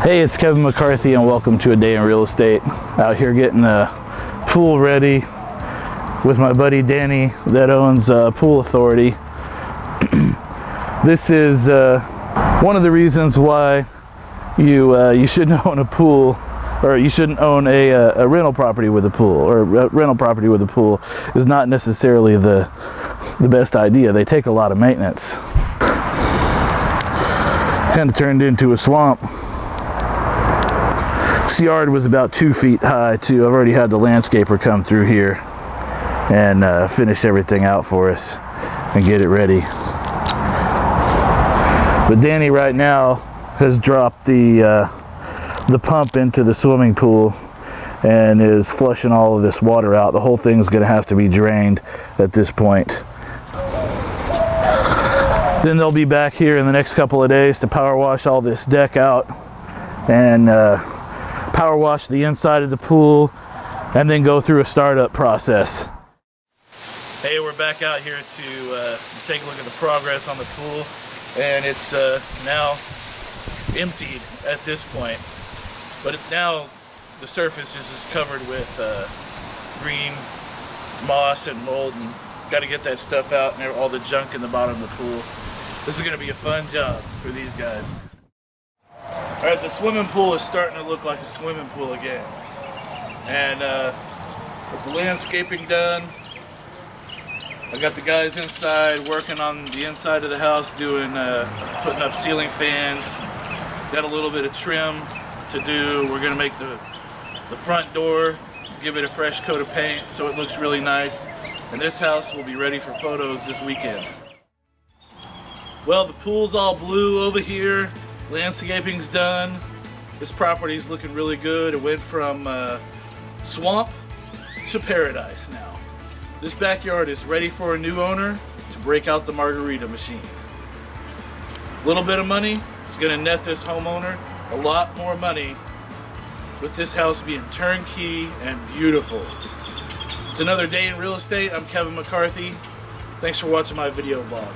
Hey, it's Kevin McCarthy and welcome to A Day in Real Estate. Out here getting the pool ready with my buddy Danny that owns Pool Authority. This is one of the reasons why you shouldn't own a pool, or you shouldn't own a rental property with a pool, or a rental property with a pool is not necessarily the best idea. They take a lot of maintenance. Kind of turned into a swamp. This yard was about 2 feet high too. I've already had the landscaper come through here and finish everything out for us and get it ready. But Danny right now has dropped the pump into the swimming pool and is flushing all of this water out. The whole thing's going to have to be drained at this point. Then they'll be back here in the next couple of days to power wash all this deck out and power wash the inside of the pool and then go through a startup process. Hey, we're back out here to take a look at the progress on the pool, and it's now emptied at this point, but it's now the surface is just covered with green moss and mold, and got to get that stuff out and all the junk in the bottom of the pool. This is going to be a fun job for these guys. Alright, the swimming pool is starting to look like a swimming pool again. And with the landscaping done, I got the guys inside working on the inside of the house, doing putting up ceiling fans. Got a little bit of trim to do. We're going to make the front door, give it a fresh coat of paint so it looks really nice. And this house will be ready for photos this weekend. Well, the pool's all blue over here. Landscaping's done. This property's looking really good. It went from swamp to paradise now. This backyard is ready for a new owner to break out the margarita machine. A little bit of money is going to net this homeowner a lot more money with this house being turnkey and beautiful. It's another day in real estate. I'm Kevin McCarthy. Thanks for watching my video blog.